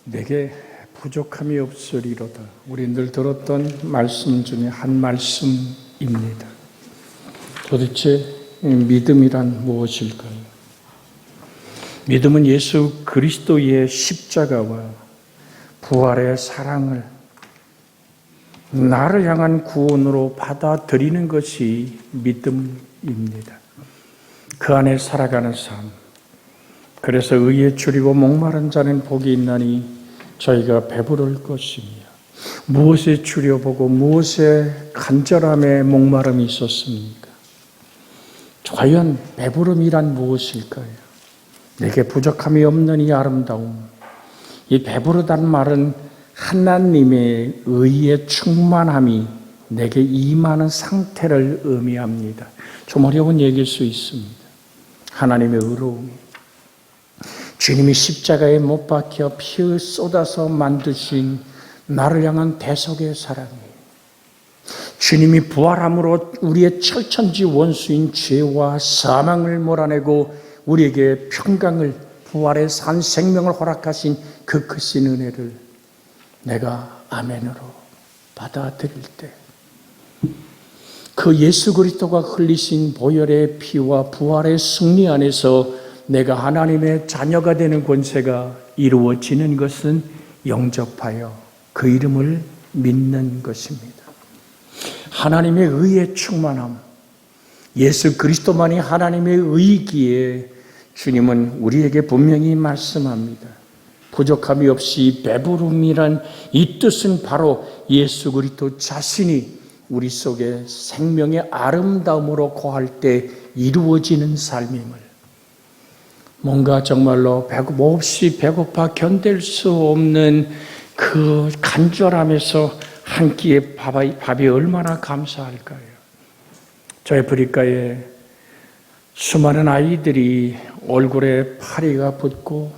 내게 부족함이 없으리로다. 우리 늘 들었던 말씀 중에 한 말씀입니다. 도대체 믿음이란 무엇일까요? 믿음은 예수 그리스도의 십자가와 부활의 사랑을 나를 향한 구원으로 받아들이는 것이 믿음입니다. 그 안에 살아가는 삶. 그래서 의에 줄이고 목마른 자는 복이 있나니 저희가 배부를 것이며, 무엇에 줄여보고 무엇에 간절함에 목마름이 있었습니까? 과연 배부름이란 무엇일까요? 내게 부족함이 없는 이 아름다움, 이 배부르다는 말은 하나님의 의의 충만함이 내게 임하는 상태를 의미합니다. 좀 어려운 얘기일 수 있습니다. 하나님의 의로움이, 주님이 십자가에 못 박혀 피 쏟아서 만드신 나를 향한 대속의 사랑이, 주님이 부활함으로 우리의 철천지 원수인 죄와 사망을 몰아내고 우리에게 평강을, 부활의 산 생명을 허락하신 그 크신 은혜를 내가 아멘으로 받아들일 때, 그 예수 그리스도가 흘리신 보혈의 피와 부활의 승리 안에서 내가 하나님의 자녀가 되는 권세가 이루어지는 것은 영접하여 그 이름을 믿는 것입니다. 하나님의 의의 충만함, 예수 그리스도만이 하나님의 의이기에 주님은 우리에게 분명히 말씀합니다. 부족함이 없이 배부름이란 이 뜻은 바로 예수 그리스도 자신이 우리 속에 생명의 아름다움으로 거할 때 이루어지는 삶임을, 뭔가 정말로 몹시 배고파 견딜 수 없는 그 간절함에서 한 끼의 밥이 얼마나 감사할까요? 저의 브리가에 수많은 아이들이 얼굴에 파리가 붙고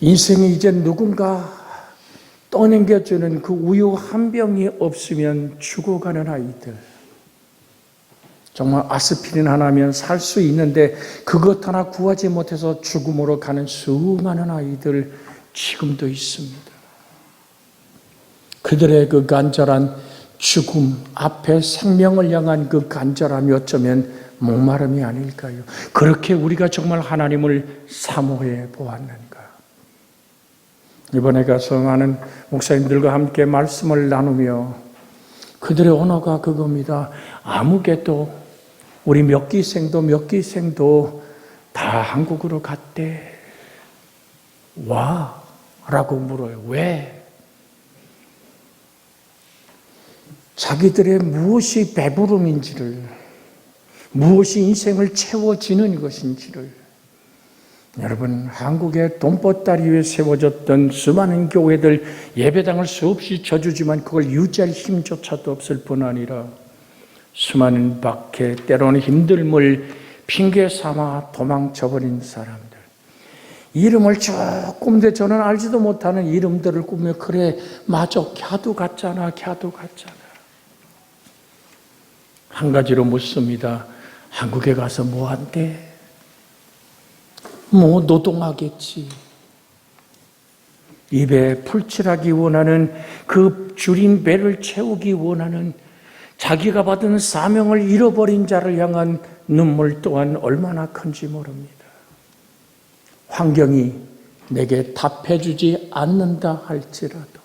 인생이 이제 누군가 떠넘겨주는 그 우유 한 병이 없으면 죽어가는 아이들, 정말 아스피린 하나면 살 수 있는데 그것 하나 구하지 못해서 죽음으로 가는 수많은 아이들 지금도 있습니다. 그들의 그 간절한 죽음 앞에 생명을 향한 그 간절함이 어쩌면 목마름이 아닐까요? 그렇게 우리가 정말 하나님을 사모해 보았는가? 이번에 가서 많은 목사님들과 함께 말씀을 나누며 그들의 언어가 그겁니다. 아무개도 우리 몇 기생도 다 한국으로 갔대. 와? 라고 물어요. 왜? 자기들의 무엇이 배부름인지를, 무엇이 인생을 채워지는 것인지를, 여러분, 한국의 돈보따리 위에 세워졌던 수많은 교회들 예배당을 수없이 쳐주지만 그걸 유지할 힘조차도 없을 뿐 아니라 수많은 박해, 때로는 힘듦을 핑계 삼아 도망쳐버린 사람들, 이름을 조금 저는 알지도 못하는 이름들을 꾸며, 그래 맞아, 갸도 같잖아. 한 가지로 묻습니다. 한국에 가서 뭐 한대? 뭐 노동하겠지. 입에 풀칠하기 원하는, 그 줄인 배를 채우기 원하는, 자기가 받은 사명을 잃어버린 자를 향한 눈물 또한 얼마나 큰지 모릅니다. 환경이 내게 답해주지 않는다 할지라도,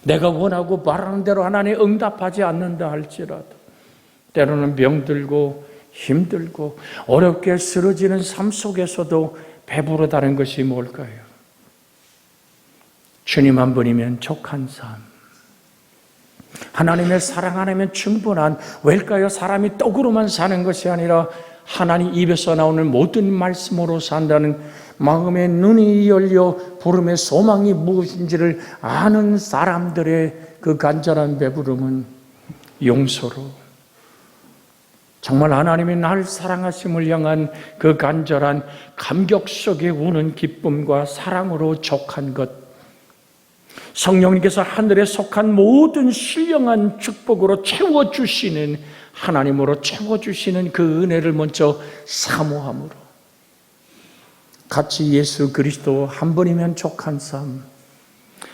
내가 원하고 바라는 대로 하나님 응답하지 않는다 할지라도, 때로는 병들고 힘들고 어렵게 쓰러지는 삶 속에서도 배부르다는 것이 뭘까요? 주님 한 분이면 족한 삶, 하나님의 사랑 하나면 충분한, 왜일까요? 사람이 떡으로만 사는 것이 아니라 하나님 입에서 나오는 모든 말씀으로 산다는, 마음의 눈이 열려 부름의 소망이 무엇인지를 아는 사람들의 그 간절한 배부름은 용서로, 정말 하나님이 날 사랑하심을 향한 그 간절한 감격 속에 우는 기쁨과 사랑으로 족한 것, 성령님께서 하늘에 속한 모든 신령한 축복으로 채워주시는, 하나님으로 채워주시는 그 은혜를 먼저 사모함으로, 같이 예수 그리스도 한 분이면 족한 삶,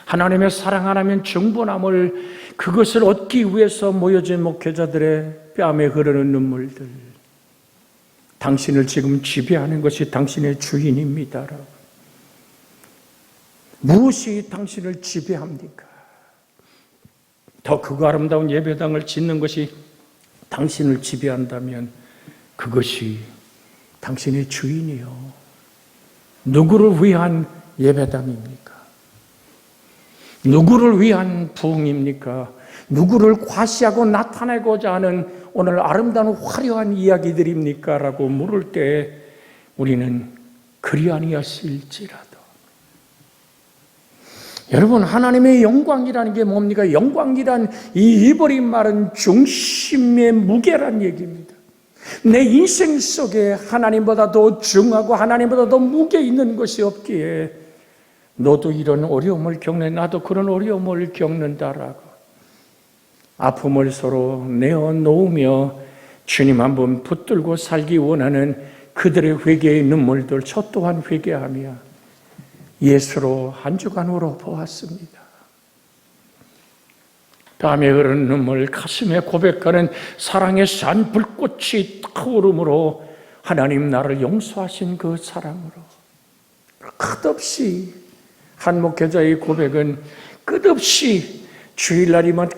하나님의 사랑 하나면 충분함을 그것을 얻기 위해서 모여진 목회자들의 뺨에 흐르는 눈물들, 당신을 지금 지배하는 것이 당신의 주인입니다. 무엇이 당신을 지배합니까? 더 크고 아름다운 예배당을 짓는 것이 당신을 지배한다면 그것이 당신의 주인이요. 누구를 위한 예배당입니까? 누구를 위한 부흥입니까? 누구를 과시하고 나타내고자 하는 오늘 아름다운 화려한 이야기들입니까? 라고 물을 때 우리는 그리 아니었을지라도. 여러분, 하나님의 영광이라는 게 뭡니까? 영광이란 이 입어린 말은 중심의 무게란 얘기입니다. 내 인생 속에 하나님보다 더 중하고 하나님보다 더 무게 있는 것이 없기에 너도 이런 어려움을 겪네, 나도 그런 어려움을 겪는다라고 아픔을 서로 내어놓으며 주님 한번 붙들고 살기 원하는 그들의 회개의 눈물들 저 또한 회개하며 예수로 한 주간으로 보았습니다. 땀에 흐르는 눈물, 가슴에 고백하는 사랑의 산 불꽃이 타오름으로 하나님 나를 용서하신 그 사랑으로 끝없이 한 목회자의 고백은 끝없이 주일날이면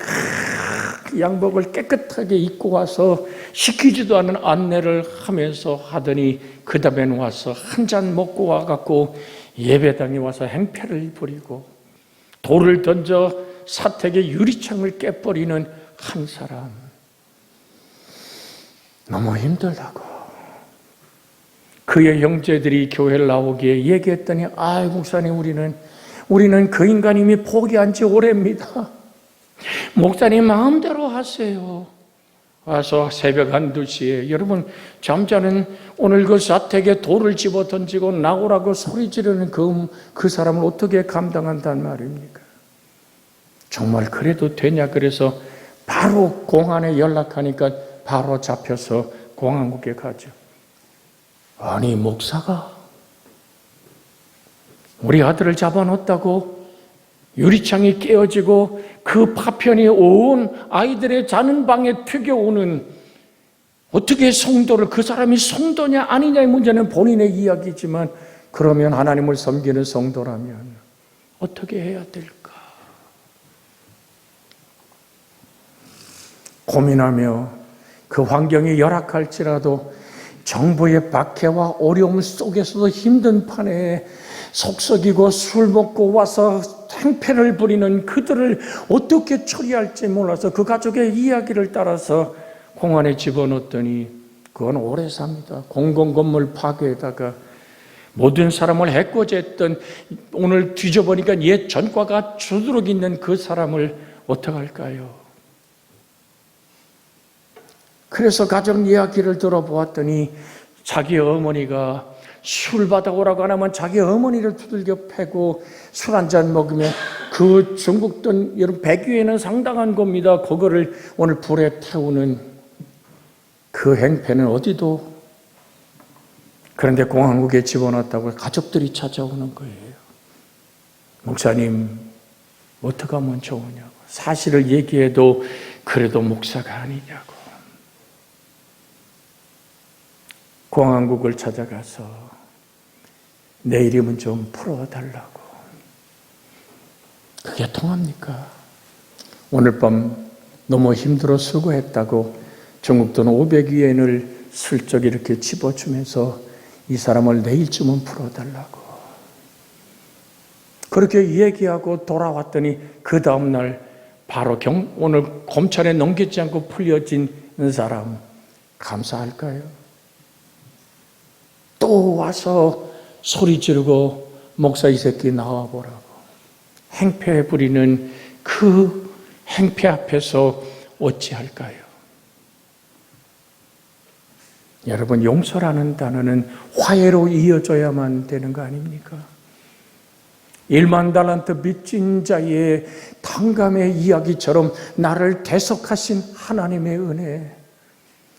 양복을 깨끗하게 입고 와서 시키지도 않은 안내를 하면서 하더니 그 다음에는 와서 한 잔 먹고 와갖고 예배당에 와서 행패를 부리고 돌을 던져 사택의 유리창을 깨버리는 한 사람. 너무 힘들다고 그의 형제들이 교회를 나오기에 얘기했더니 목사님 우리는 그 인간 이미 포기한 지 오래입니다. 목사님 마음대로 하세요. 와서 새벽 1-2시에 여러분 잠자는 오늘 그 사택에 돌을 집어 던지고 나오라고 소리 지르는 그 사람을 어떻게 감당한단 말입니까? 정말 그래도 되냐? 그래서 바로 공안에 연락하니까 바로 잡혀서 공안국에 가죠. 아니 목사가 우리 아들을 잡아놓았다고 유리창이 깨어지고 그 파편이 온 아이들의 자는 방에 튀겨오는 어떻게 성도를 그 사람이 성도냐 아니냐의 문제는 본인의 이야기지만 그러면 하나님을 섬기는 성도라면 어떻게 해야 될까? 고민하며 그 환경이 열악할지라도 정부의 박해와 어려움 속에서도 힘든 판에 속썩이고 술 먹고 와서 행패를 부리는 그들을 어떻게 처리할지 몰라서 그 가족의 이야기를 따라서 공안에 집어넣었더니 그건 오래 삽니다. 공공건물 파괴에다가 모든 사람을 해코지했던 오늘 뒤져보니까 옛 전과가 주도록 있는 그 사람을 어떡할까요? 그래서 가족 이야기를 들어보았더니 자기 어머니가 술 받아오라고 하면 자기 어머니를 두들겨 패고 술 한 잔 먹으면 그 중국 돈 여러분 100위에는 상당한 겁니다. 그거를 오늘 불에 태우는 그 행패는 어디도. 그런데 공항국에 집어넣었다고 가족들이 찾아오는 거예요. 목사님 어떻게 하면 좋으냐고. 사실을 얘기해도 그래도 목사가 아니냐고. 공항국을 찾아가서 내 이름은 좀 풀어달라고. 그게 통합니까? 오늘 밤 너무 힘들어 수고했다고 중국 돈 500위엔을 슬쩍 이렇게 집어주면서 이 사람을 내일쯤은 풀어달라고. 그렇게 얘기하고 돌아왔더니 그 다음날 바로 오늘 검찰에 넘기지 않고 풀려진 사람 감사할까요? 또 와서 소리 지르고 목사 이 새끼 나와보라고. 행패 부리는 그 행패 앞에서 어찌할까요? 여러분 용서라는 단어는 화해로 이어져야만 되는 거 아닙니까? 1만 달란트 빚진 자의 탕감의 이야기처럼 나를 대속하신 하나님의 은혜,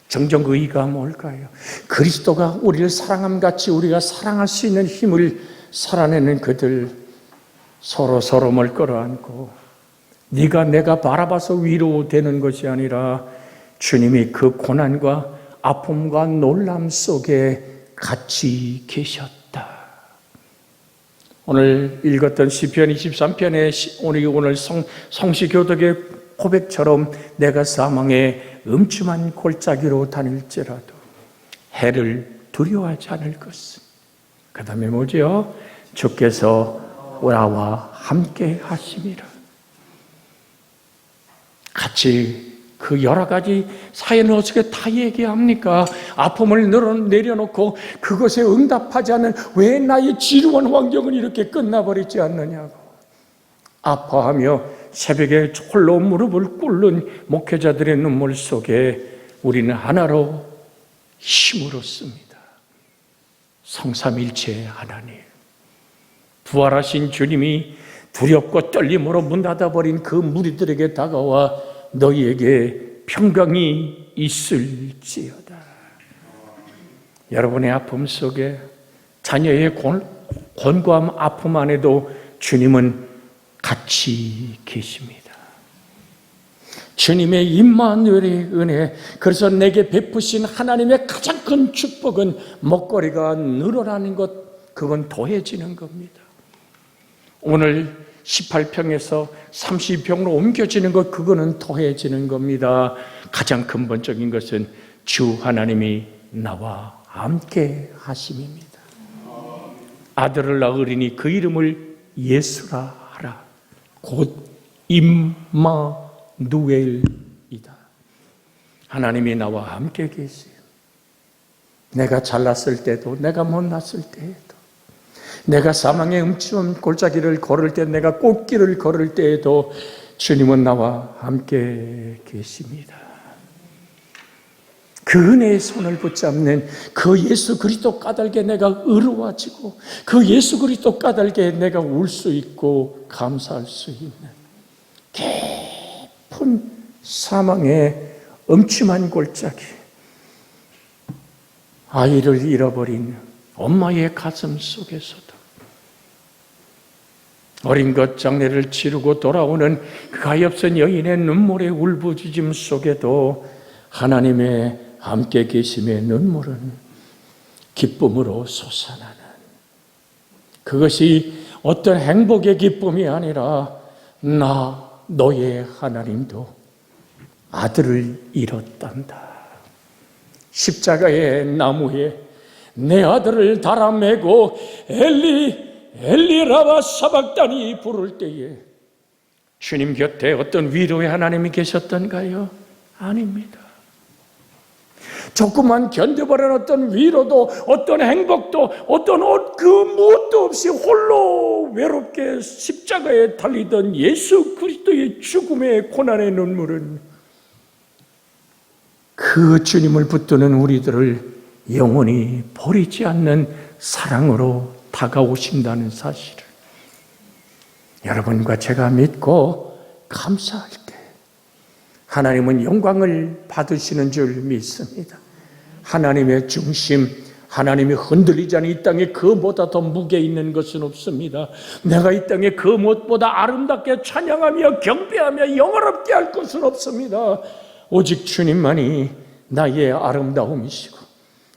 정정의가 뭘까요? 그리스도가 우리를 사랑함 같이 우리가 사랑할 수 있는 힘을 살아내는 그들, 서로 끌어안고 네가 내가 바라봐서 위로되는 것이 아니라 주님이 그 고난과 아픔과 놀람 속에 같이 계셨다. 오늘 읽었던 시편 23편의 오늘 성시교독의 고백처럼 내가 사망의 음침한 골짜기로 다닐지라도 해를 두려워하지 않을 것은, 그 다음에 뭐죠? 주께서 나와 함께 하심이라. 같이 그 여러 가지 사연을 어떻게 다 얘기합니까? 아픔을 내려놓고 그것에 응답하지 않는 왜 나의 지루한 환경은 이렇게 끝나버리지 않느냐고 아파하며 새벽에 홀로 무릎을 꿇는 목회자들의 눈물 속에 우리는 하나로 힘을 얻습니다. 성삼일체의 하나님, 부활하신 주님이 두렵고 떨림으로 문 닫아버린 그 무리들에게 다가와 너희에게 평강이 있을지어다. 여러분의 아픔 속에, 자녀의 곤고함 아픔 안에도 주님은 같이 계십니다. 주님의 임마누엘의 은혜, 그래서 내게 베푸신 하나님의 가장 큰 축복은 먹거리가 늘어나는 것, 그건 더해지는 겁니다. 오늘 18평에서 32평으로 옮겨지는 것, 그거는 더해지는 겁니다. 가장 근본적인 것은 주 하나님이 나와 함께 하심입니다. 아들을 낳으리니 그 이름을 예수라 하라. 곧 임마누엘이다. 하나님이 나와 함께 계세요. 내가 잘났을 때도, 내가 못났을 때에도, 내가 사망의 음침한 골짜기를 걸을 때, 내가 꽃길을 걸을 때에도 주님은 나와 함께 계십니다. 그 은혜의 손을 붙잡는 그 예수 그리스도 까닭에 내가 의로워지고, 그 예수 그리스도 까닭에 내가 울 수 있고 감사할 수 있는 깊은 사망의 음침한 골짜기, 아이를 잃어버린 엄마의 가슴 속에서도 어린 것 장례를 치르고 돌아오는 그 가엾은 여인의 눈물의 울부짖음 속에도 하나님의 함께 계심의 눈물은 기쁨으로 솟아나는, 그것이 어떤 행복의 기쁨이 아니라 너의 하나님도 아들을 잃었단다. 십자가의 나무에 내 아들을 달아매고 엘리 라마 사박다니 부를 때에 주님 곁에 어떤 위로의 하나님이 계셨던가요? 아닙니다. 조금만 견뎌버린 어떤 위로도, 어떤 행복도, 어떤 그 무엇도 없이 홀로 외롭게 십자가에 달리던 예수 그리스도의 죽음의 고난의 눈물은 그 주님을 붙드는 우리들을 영원히 버리지 않는 사랑으로 다가오신다는 사실을 여러분과 제가 믿고 감사할 때 하나님은 영광을 받으시는 줄 믿습니다. 하나님의 중심, 하나님이 흔들리지 않은 이 땅에 그 무엇보다 더 무게 있는 것은 없습니다. 내가 이 땅에 그 무엇보다 아름답게 찬양하며 경배하며 영화롭게 할 것은 없습니다. 오직 주님만이 나의 아름다움이시고,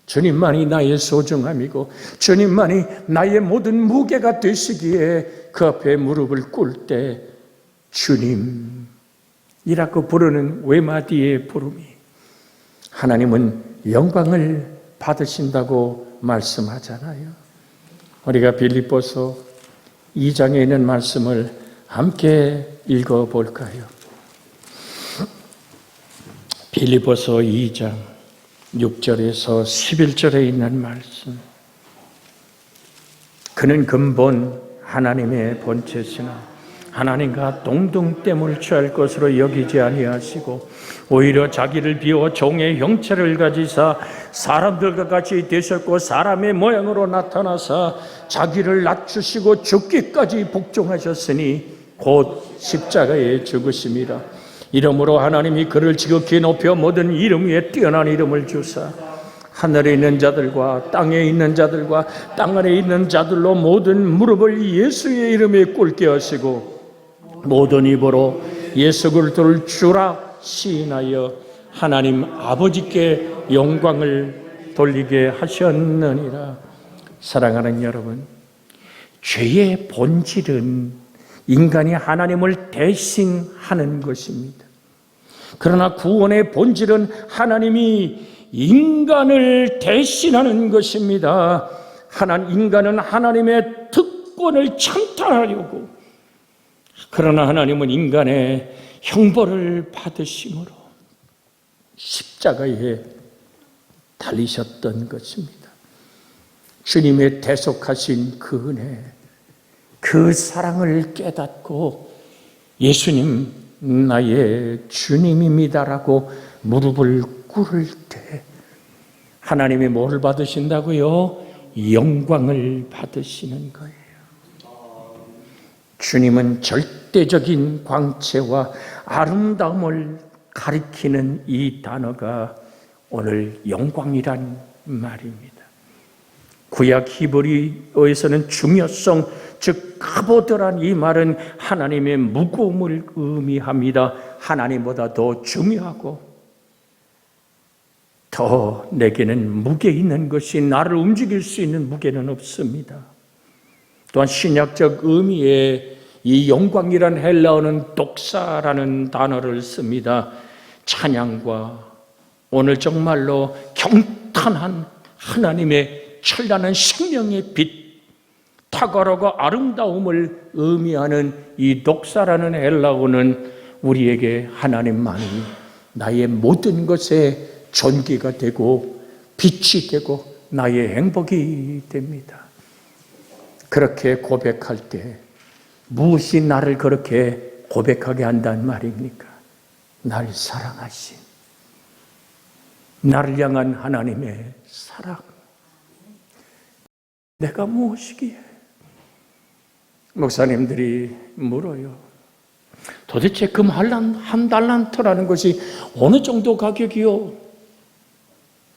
주님만이 나의 소중함이고, 주님만이 나의 모든 무게가 되시기에 그 앞에 무릎을 꿇을 때 주님이라고 부르는 외마디의 부름이 하나님은 영광을 받으신다고 말씀하잖아요. 우리가 빌립보서 2장에 있는 말씀을 함께 읽어볼까요? 빌립보서 2장 6절에서 11절에 있는 말씀. 그는 근본 하나님의 본체시나 하나님과 동등됨을 취할 것으로 여기지 아니하시고 오히려 자기를 비워 종의 형체를 가지사 사람들과 같이 되셨고 사람의 모양으로 나타나사 자기를 낮추시고 죽기까지 복종하셨으니 곧 십자가에 죽으심이라. 이름으로 하나님이 그를 지극히 높여 모든 이름 위에 뛰어난 이름을 주사 하늘에 있는 자들과 땅에 있는 자들과 땅 아래 있는 자들로 모든 무릎을 예수의 이름에 꿇게 하시고 모든 입으로 예수 그리스도를 주라 시인하여 하나님 아버지께 영광을 돌리게 하셨느니라. 사랑하는 여러분, 죄의 본질은 인간이 하나님을 대신하는 것입니다. 그러나 구원의 본질은 하나님이 인간을 대신하는 것입니다. 인간은 하나님의 특권을 찬탈하려고, 그러나 하나님은 인간의 형벌을 받으심으로 십자가에 달리셨던 것입니다. 주님의 대속하신 그 은혜, 그 사랑을 깨닫고 예수님 나의 주님입니다라고 무릎을 꿇을 때 하나님이 뭐를 받으신다고요? 영광을 받으시는 거예요. 주님은 절대적인 광채와 아름다움을 가리키는 이 단어가 오늘 영광이란 말입니다. 구약 히브리어에서는 중요성, 즉 카보드란 이 말은 하나님의 무거움을 의미합니다. 하나님보다 더 중요하고 더 내게는 무게 있는 것이, 나를 움직일 수 있는 무게는 없습니다. 또한 신약적 의미의 이 영광이란 헬라어는 독사라는 단어를 씁니다. 찬양과 오늘 정말로 경탄한 하나님의 찬란한 생명의 빛, 탁월하고 아름다움을 의미하는 이 독사라는 헬라어는 우리에게 하나님만이 나의 모든 것에 존귀가 되고 빛이 되고 나의 행복이 됩니다. 그렇게 고백할 때 무엇이 나를 그렇게 고백하게 한단 말입니까? 나를 사랑하신, 나를 향한 하나님의 사랑. 내가 무엇이기에? 목사님들이 물어요. 도대체 금 한 달란트라는 것이 어느 정도 가격이요?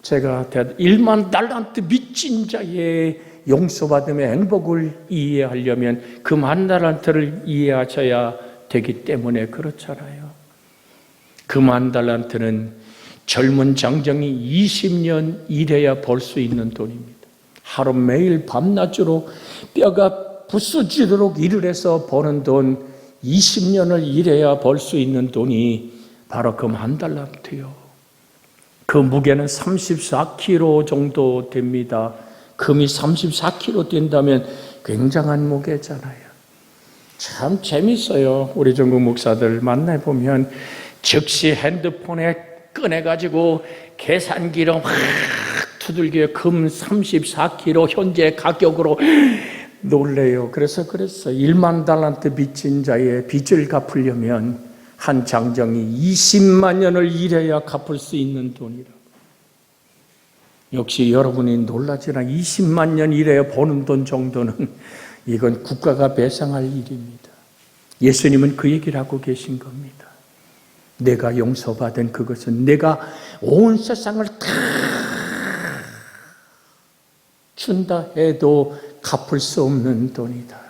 제가 1만 달란트 빚진 자의 용서받음의 행복을 이해하려면 금 한 달란트를 이해하셔야 되기 때문에 그렇잖아요. 금 한 달란트는 젊은 장정이 20년 일해야 벌 수 있는 돈입니다. 하루 매일 밤낮으로 뼈가 부서지도록 일을 해서 버는 돈, 20년을 일해야 벌 수 있는 돈이 바로 금 한 달란트요. 그 무게는 34kg 정도 됩니다. 금이 34kg 된다면 굉장한 무게잖아요. 참 재밌어요. 우리 전국 목사들 만나보면 즉시 핸드폰에 꺼내가지고 계산기로 확 두들겨 금 34kg 현재 가격으로 놀래요. 그래서 그랬어요. 1만 달란트 빚진 자의 빚을 갚으려면 한 장정이 20만 년을 일해야 갚을 수 있는 돈이라고. 역시 여러분이 놀라지나 20만 년 일해야 버는 돈 정도는 이건 국가가 배상할 일입니다. 예수님은 그 얘기를 하고 계신 겁니다. 내가 용서받은 그것은 내가 온 세상을 다 준다 해도 갚을 수 없는 돈이다.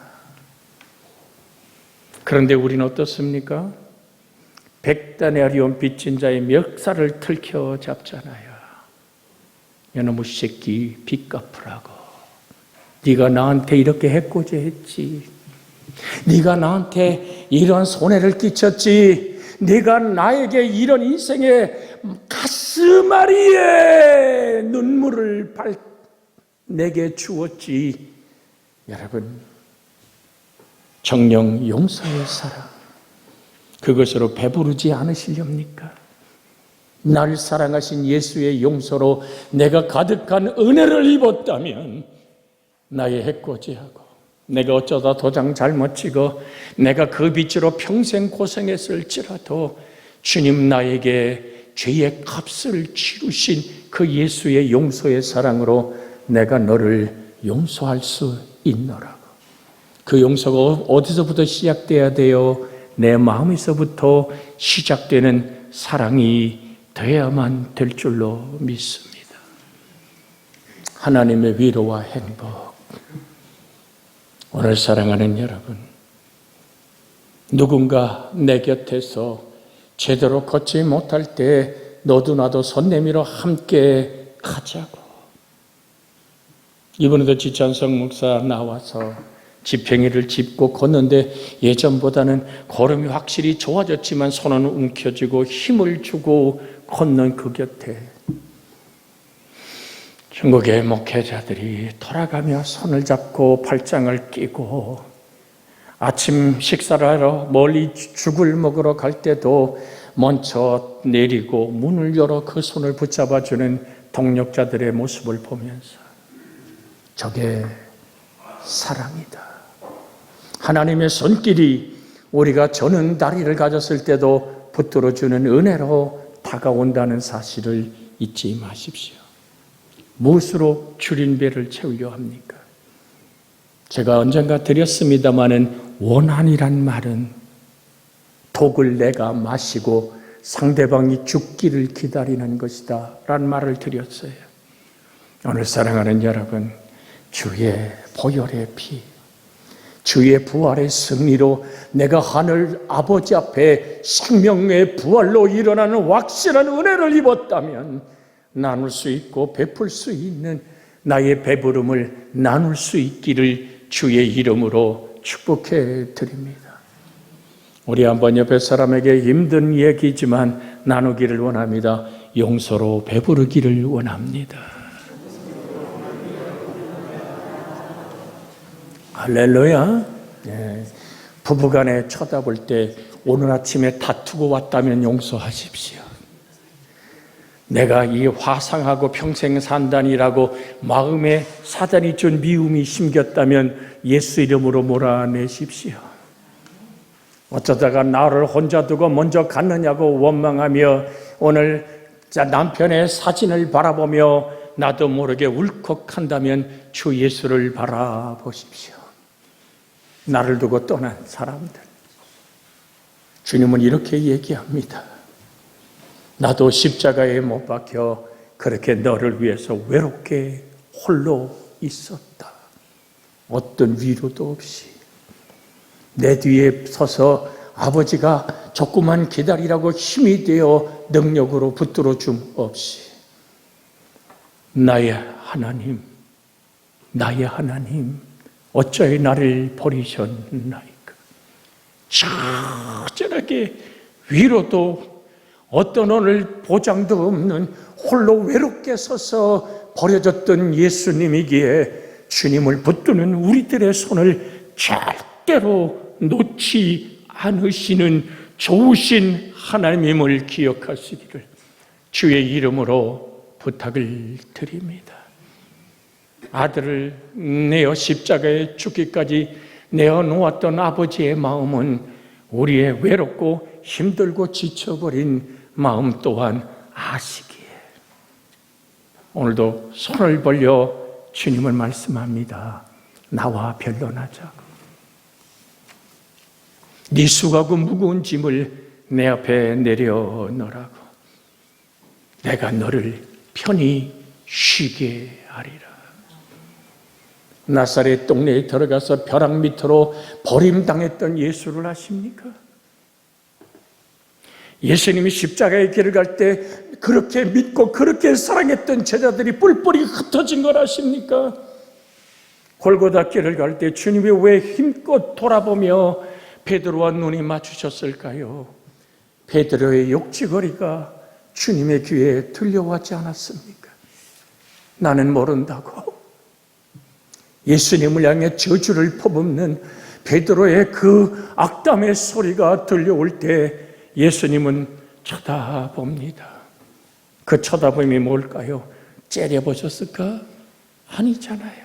그런데 우리는 어떻습니까? 백다나리온 빚진 자의 멱살을 들켜 잡잖아요. 이놈의 새끼 빚 갚으라고. 네가 나한테 이렇게 해코지 했지. 네가 나한테 이런 손해를 끼쳤지. 네가 나에게 이런 인생의 가슴앓이에 눈물을 내게 주었지. 여러분, 정령 용서의 사랑, 그것으로 배부르지 않으시렵니까? 나를 사랑하신 예수의 용서로 내가 가득한 은혜를 입었다면 나의 해코지하고 내가 어쩌다 도장 잘못 치고 내가 그 빚으로 평생 고생했을지라도 주님 나에게 죄의 값을 치르신 그 예수의 용서의 사랑으로 내가 너를 용서할 수 있노라고. 그 용서가 어디서부터 시작돼야 돼요? 내 마음에서부터 시작되는 사랑이 되어야만 될 줄로 믿습니다. 하나님의 위로와 행복. 오늘 사랑하는 여러분, 누군가 내 곁에서 제대로 걷지 못할 때 너도 나도 손 내밀어 함께 가자고. 이번에도 지찬성 목사 나와서 지팽이를 짚고 걷는데 예전보다는 걸음이 확실히 좋아졌지만 손은 움켜쥐고 힘을 주고 걷는 그 곁에 중국의 목회자들이 돌아가며 손을 잡고 팔짱을 끼고 아침 식사를 하러 멀리 죽을 먹으러 갈 때도 먼저 내리고 문을 열어 그 손을 붙잡아주는 동력자들의 모습을 보면서 저게 사랑이다. 하나님의 손길이 우리가 저는 다리를 가졌을 때도 붙들어주는 은혜로 다가온다는 사실을 잊지 마십시오. 무엇으로 줄인 배를 채우려 합니까? 제가 언젠가 드렸습니다마는 원한이란 말은 독을 내가 마시고 상대방이 죽기를 기다리는 것이다 라는 말을 드렸어요. 오늘 사랑하는 여러분, 주의 보혈의 피, 주의 부활의 승리로 내가 하늘 아버지 앞에 생명의 부활로 일어나는 확실한 은혜를 입었다면 나눌 수 있고 베풀 수 있는 나의 배부름을 나눌 수 있기를 주의 이름으로 축복해 드립니다. 우리 한번 옆에 사람에게 힘든 얘기지만 나누기를 원합니다. 용서로 배부르기를 원합니다. 할렐루야. 네. 부부간에 쳐다볼 때 오늘 아침에 다투고 왔다면 용서하십시오. 내가 이 화상하고 평생 산다니라고 마음에 사단이 준 미움이 심겼다면 예수 이름으로 몰아내십시오. 어쩌다가 나를 혼자 두고 먼저 갔느냐고 원망하며 오늘 남편의 사진을 바라보며 나도 모르게 울컥한다면 주 예수를 바라보십시오. 나를 두고 떠난 사람들, 주님은 이렇게 얘기합니다. 나도 십자가에 못 박혀 그렇게 너를 위해서 외롭게 홀로 있었다. 어떤 위로도 없이 내 뒤에 서서 아버지가 조금만 기다리라고 힘이 되어 능력으로 붙들어 줌 없이 나의 하나님 어찌하여 나를 버리셨나이까. 처절하게 위로도 어떤 오늘 보장도 없는 홀로 외롭게 서서 버려졌던 예수님이기에 주님을 붙드는 우리들의 손을 절대로 놓지 않으시는 좋으신 하나님임을 기억하시기를 주의 이름으로 부탁을 드립니다. 아들을 내어 십자가에 죽기까지 내어놓았던 아버지의 마음은 우리의 외롭고 힘들고 지쳐버린 마음 또한 아시기에 오늘도 손을 벌려 주님을 말씀합니다. 나와 변론하자고. 네 수고하고 무거운 짐을 내 앞에 내려놓으라고. 내가 너를 편히 쉬게 하리라. 나사렛 동네에 들어가서 벼락 밑으로 버림당했던 예수를 아십니까? 예수님이 십자가의 길을 갈 때 그렇게 믿고 그렇게 사랑했던 제자들이 뿔뿔이 흩어진 걸 아십니까? 골고다 길을 갈 때 주님이 왜 힘껏 돌아보며 베드로와 눈이 맞추셨을까요? 베드로의 욕지거리가 주님의 귀에 들려왔지 않았습니까? 나는 모른다고. 예수님을 향해 저주를 퍼붓는 베드로의 그 악담의 소리가 들려올 때 예수님은 쳐다봅니다. 그 쳐다봄이 뭘까요? 째려보셨을까? 아니잖아요.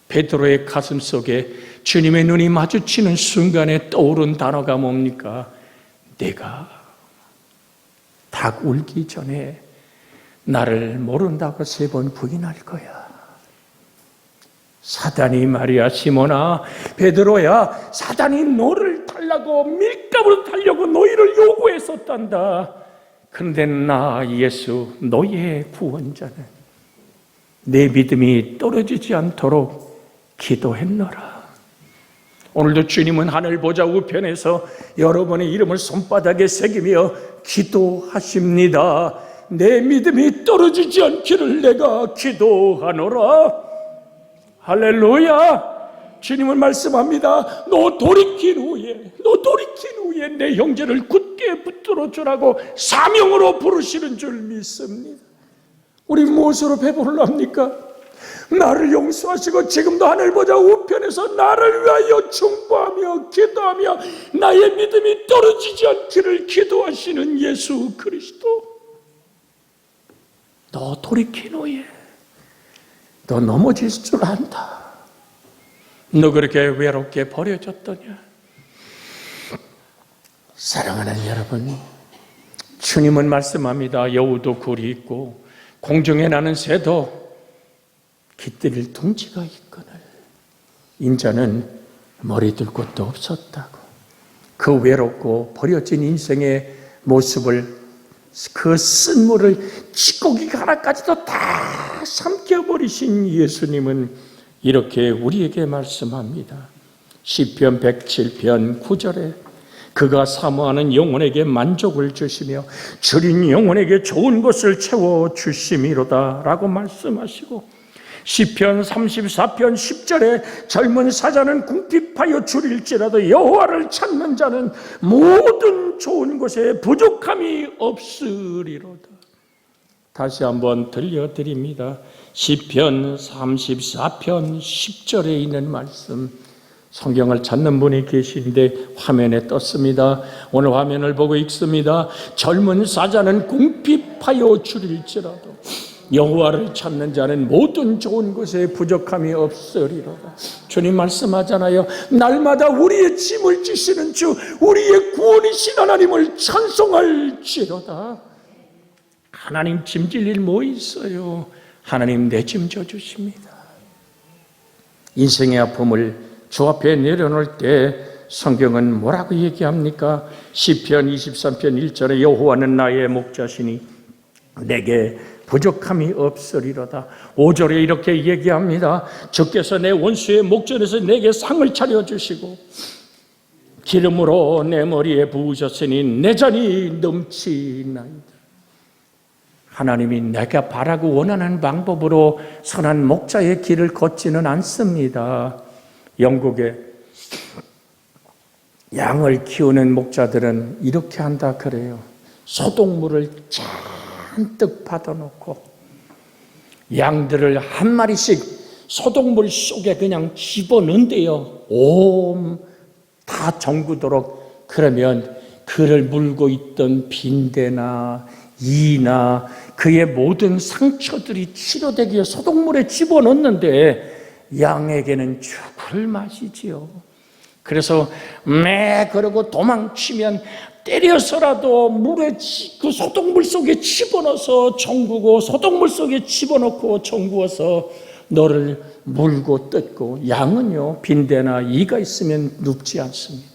베드로의 가슴 속에 주님의 눈이 마주치는 순간에 떠오른 단어가 뭡니까? 내가 닭 울기 전에 나를 모른다고 3번 부인할 거야. 사단이 말이야, 시몬아, 베드로야, 사단이 너를 다 달라고 밀가루로 달려고 너희를 요구했었단다. 그런데 나 예수 너희의 구원자는 내 믿음이 떨어지지 않도록 기도했노라. 오늘도 주님은 하늘 보좌 우편에서 여러분의 이름을 손바닥에 새기며 기도하십니다. 내 믿음이 떨어지지 않기를 내가 기도하노라. 할렐루야. 주님은 말씀합니다. 너 돌이킨 후에 내 형제를 굳게 붙들어 주라고 사명으로 부르시는 줄 믿습니다. 우리 무엇으로 배부르랍니까? 나를 용서하시고 지금도 하늘 보좌 우편에서 나를 위하여 충고하며 기도하며 나의 믿음이 떨어지지 않기를 기도하시는 예수 그리스도. 너 돌이킨 후에 너 넘어질 줄 안다. 너 그렇게 외롭게 버려졌더냐? 사랑하는 여러분, 주님은 말씀합니다. 여우도 굴이 있고 공중에 나는 새도 깃들일 둥지가 있거늘 인자는 머리 둘 곳도 없었다고. 그 외롭고 버려진 인생의 모습을, 그 쓴물을 찌꺼기 하나까지도 다 삼켜버리신 예수님은 이렇게 우리에게 말씀합니다. 시편 107편 9절에 그가 사모하는 영혼에게 만족을 주시며 줄인 영혼에게 좋은 것을 채워주심이로다 라고 말씀하시고, 시편 34편 10절에 젊은 사자는 궁핍하여 줄일지라도 여호와를 찾는 자는 모든 좋은 것에 부족함이 없으리로다. 다시 한번 들려드립니다. 시편 34편 10절에 있는 말씀, 성경을 찾는 분이 계신데 화면에 떴습니다. 오늘 화면을 보고 읽습니다. 젊은 사자는 궁핍하여 줄일지라도 여호와를 찾는 자는 모든 좋은 것에 부족함이 없으리로다. 주님 말씀하잖아요. 날마다 우리의 짐을 지시는 주, 우리의 구원이신 하나님을 찬송할지로다. 하나님 짐질 일 뭐 있어요? 하나님 내 짐 져주십니다. 인생의 아픔을 주 앞에 내려놓을 때 성경은 뭐라고 얘기합니까? 시편 23편 1절에 여호와는 나의 목자시니 내게 부족함이 없으리로다. 5절에 이렇게 얘기합니다. 주께서 내 원수의 목전에서 내게 상을 차려주시고 기름으로 내 머리에 부으셨으니 내 잔이 넘치나이다. 하나님이 내가 바라고 원하는 방법으로 선한 목자의 길을 걷지는 않습니다. 영국에 양을 키우는 목자들은 이렇게 한다 그래요. 소독물을 잔뜩 받아놓고 양들을 한 마리씩 소독물 속에 그냥 집어넣는데요. 다 정구도록. 그러면 그를 물고 있던 빈대나 이나 그의 모든 상처들이 치료되기 위해 소독물에 집어넣는데 양에게는 죽을 맛이지요. 그래서 그러고 도망치면 때려서라도 물에 그 소독물 속에 집어넣어서 정구고 소독물 속에 집어넣고 정구어서 너를 물고 뜯고, 양은요 빈대나 이가 있으면 눕지 않습니다.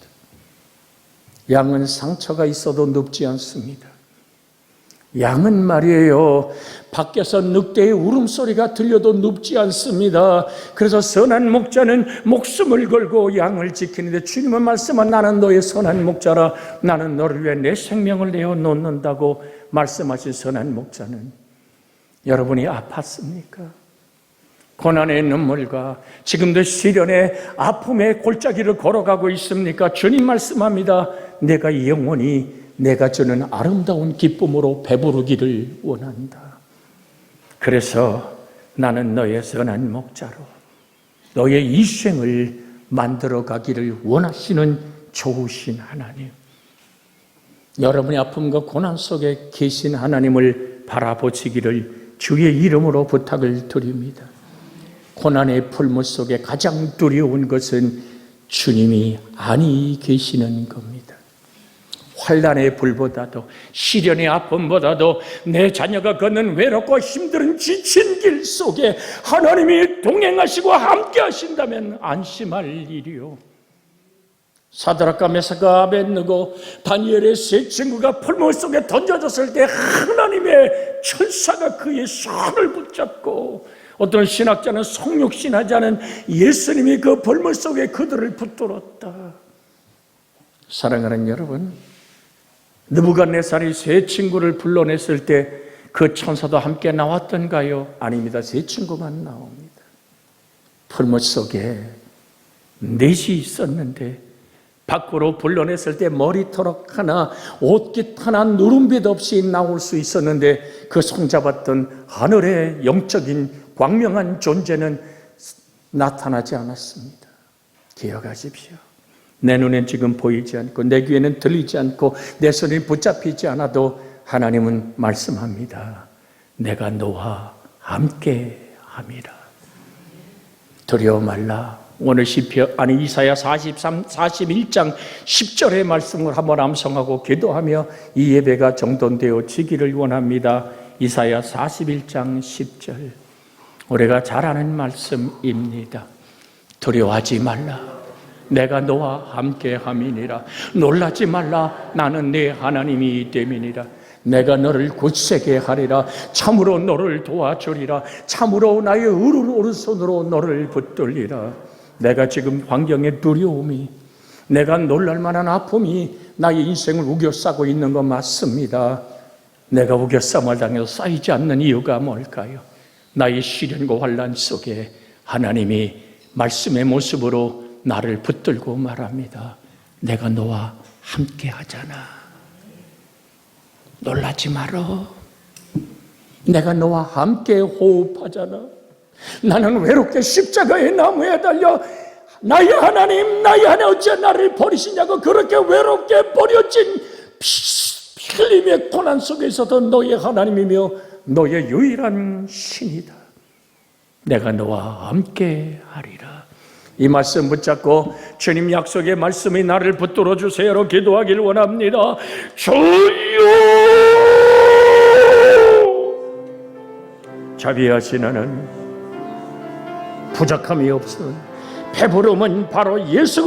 양은 상처가 있어도 눕지 않습니다. 양은 말이에요, 밖에서 늑대의 울음소리가 들려도 눕지 않습니다. 그래서 선한 목자는 목숨을 걸고 양을 지키는데, 주님은 말씀은 나는 너의 선한 목자라, 나는 너를 위해 내 생명을 내어놓는다고 말씀하신 선한 목자는, 여러분이 아팠습니까? 고난의 눈물과 지금도 시련의 아픔의 골짜기를 걸어가고 있습니까? 주님 말씀합니다. 내가 영원히 내가 주는 아름다운 기쁨으로 배부르기를 원한다. 그래서 나는 너의 선한 목자로 너의 일생을 만들어 가기를 원하시는 좋으신 하나님, 여러분의 아픔과 고난 속에 계신 하나님을 바라보시기를 주의 이름으로 부탁을 드립니다. 고난의 풀무 속에 가장 두려운 것은 주님이 아니 계시는 겁니다. 환난의 불보다도, 시련의 아픔보다도 내 자녀가 걷는 외롭고 힘든 지친 길 속에 하나님이 동행하시고 함께 하신다면 안심할 일이요. 사드락과 메삭과 아벳느고 다니엘의 세 친구가 풀무 속에 던져졌을 때 하나님의 천사가 그의 손을 붙잡고, 어떤 신학자는 성육신하자는 예수님이 그 벌물 속에 그들을 붙들었다. 사랑하는 여러분, 느부갓네살이 세 친구를 불러냈을 때 그 천사도 함께 나왔던가요? 아닙니다. 세 친구만 나옵니다. 풀무 속에 넷이 있었는데 밖으로 불러냈을 때 머리털 하나, 옷깃 하나, 누름빛 없이 나올 수 있었는데 그 손잡았던 하늘의 영적인 광명한 존재는 나타나지 않았습니다. 기억하십시오. 내 눈엔 지금 보이지 않고 내 귀에는 들리지 않고 내 손이 붙잡히지 않아도 하나님은 말씀합니다. 내가 너와 함께 함이라. 두려워 말라. 오늘 이사야 41장 10절의 말씀을 한번 암송하고 기도하며 이 예배가 정돈되어지기를 원합니다. 이사야 41장 10절. 우리가 잘 아는 말씀입니다. 두려워하지 말라. 내가 너와 함께 함이니라. 놀라지 말라. 나는 네 하나님이 됨이니라. 내가 너를 굳세게 하리라. 참으로 너를 도와주리라. 참으로 나의 오른손으로 너를 붙들리라. 내가 지금 환경의 두려움이, 내가 놀랄 만한 아픔이 나의 인생을 우겨싸고 있는 거 맞습니다. 내가 우겨싸움을 당해서 쌓이지 않는 이유가 뭘까요? 나의 시련과 환난 속에 하나님이 말씀의 모습으로 나를 붙들고 말합니다. 내가 너와 함께 하잖아. 놀라지 말어. 내가 너와 함께 호흡하잖아. 나는 외롭게 십자가의 나무에 달려 나의 하나님, 나의 하나님 어찌 나를 버리시냐고 그렇게 외롭게 버려진 피 흘림의 고난 속에서도 너의 하나님이며 너의 유일한 신이다. 내가 너와 함께 하리라. 이 말씀 붙잡고 주님 약속의 말씀이 나를 붙들어 주세요로 기도하길 원합니다. 주여, 자비하신 하나님, 부족함이 없어 배부름은 바로 예수